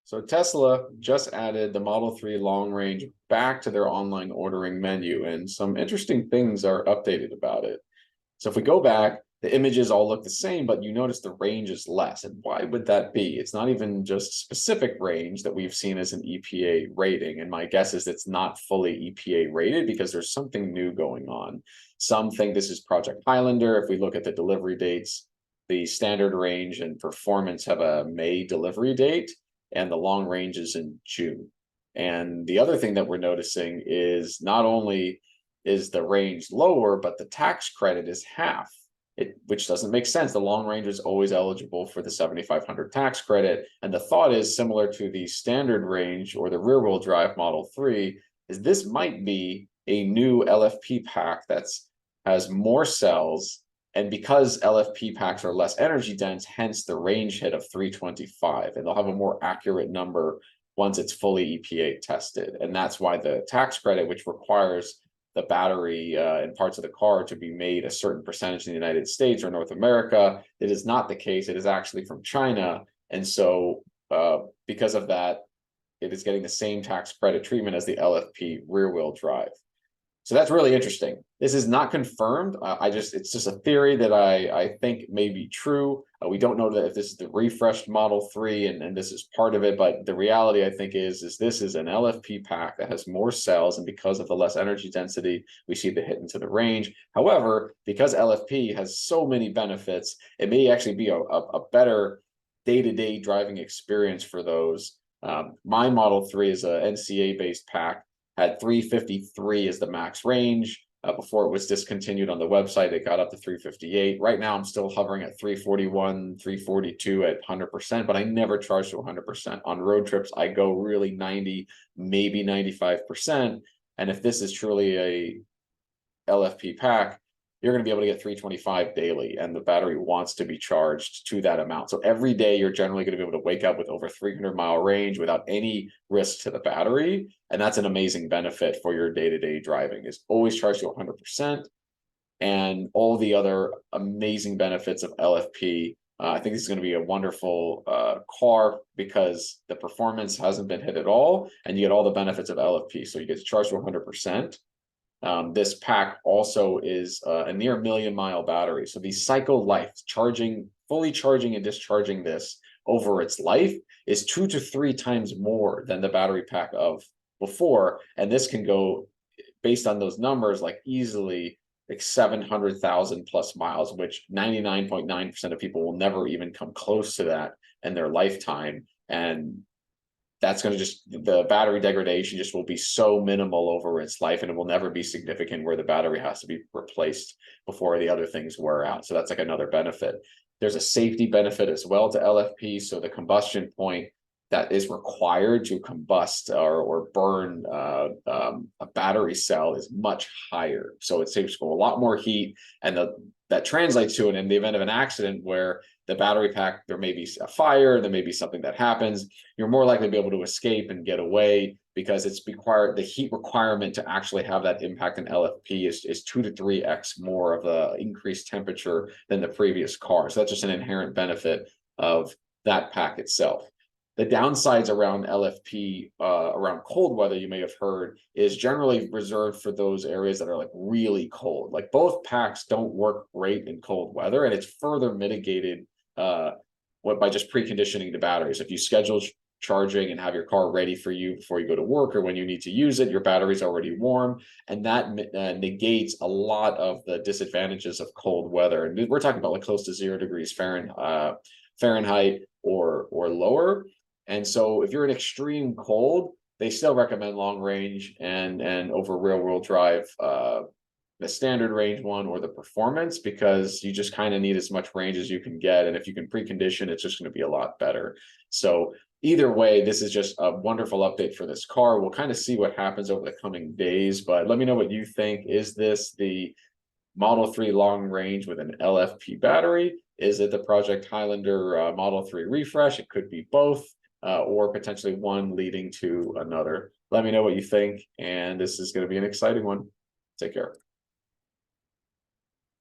So Tesla just added the Model 3 long range back to their online ordering menu, and some interesting things are updated about it. So if we go back, the images all look the same, but you notice the range is less. And why would that be? It's not even just specific range that we've seen as an EPA rating. And my guess is it's not fully EPA rated because there's something new going on. Some think this is Project Highlander. If we look at the delivery dates, the standard range and performance have a May delivery date, and the long range is in June. And the other thing that we're noticing is not only is the range lower, but the tax credit is half. Which doesn't make sense. The long range is always eligible for the 7,500 tax credit. And the thought is similar to the standard range or the rear wheel drive Model 3 is this might be a new LFP pack has more cells. And because LFP packs are less energy dense, hence the range hit of 325, and they'll have a more accurate number once it's fully EPA tested. And that's why the tax credit, which requires the battery in parts of the car to be made a certain percentage in the United States or North America. It is not the case. It is actually from China. And so because of that, it is getting the same tax credit treatment as the LFP rear wheel drive. So that's really interesting. This is not confirmed. It's just a theory that I think may be true. We don't know that if this is the refreshed Model 3 and this is part of it, but the reality I think is this is an LFP pack that has more cells, and because of the less energy density, we see the hit into the range. However, because LFP has so many benefits, it may actually be a better day-to-day driving experience for those. My Model 3 is a NCA-based pack, had 353 as the max range. Before it was discontinued on the website, it got up to 358. Right now, I'm still hovering at 341, 342 at 100%, but I never charge to 100%. On road trips, I go really 90, maybe 95%. And if this is truly a LFP pack, you're going to be able to get 325 daily, and the battery wants to be charged to that amount. So every day you're generally going to be able to wake up with over 300-mile range without any risk to the battery. And that's an amazing benefit for your day-to-day driving, is always charged to 100%. And all the other amazing benefits of LFP. I think this is going to be a wonderful car because the performance hasn't been hit at all, and you get all the benefits of LFP. So you get charged to 100%. This pack also is a near 1,000,000-mile battery. So the cycle life, fully charging and discharging this over its life is 2 to 3 times more than the battery pack of before. And this can go, based on those numbers, like easily like 700,000 plus miles, which 99.9% of people will never even come close to that in their lifetime. And that's going to the battery degradation just will be so minimal over its life, and it will never be significant where the battery has to be replaced before the other things wear out. So that's like another benefit. There's a safety benefit as well to LFP. So the combustion point that is required to combust or burn a battery cell is much higher. So it saves a lot more heat, and that translates to it in the event of an accident where the battery pack, there may be a fire, there may be something that happens, you're more likely to be able to escape and get away, because it's required, the heat requirement to actually have that impact in LFP is 2 to 3x more of a increased temperature than the previous car. So that's just an inherent benefit of that pack itself. The downsides around LFP, around cold weather, you may have heard, is generally reserved for those areas that are like really cold. Like both packs don't work great in cold weather, and it's further mitigated by just preconditioning the batteries. If you schedule charging and have your car ready for you before you go to work or when you need to use it, your battery's already warm, and that negates a lot of the disadvantages of cold weather. And we're talking about like close to 0 degrees Fahrenheit or lower. And so if you're in extreme cold, they still recommend long range and over real world drive, the standard range one or the performance, because you just kind of need as much range as you can get. And if you can precondition, it's just going to be a lot better. So either way, this is just a wonderful update for this car. We'll kind of see what happens over the coming days, but let me know what you think. Is this the Model 3 long range with an LFP battery? Is it the Project Highlander Model 3 refresh? It could be both, or potentially one leading to another. Let me know what you think, and this is going to be an exciting one. Take care.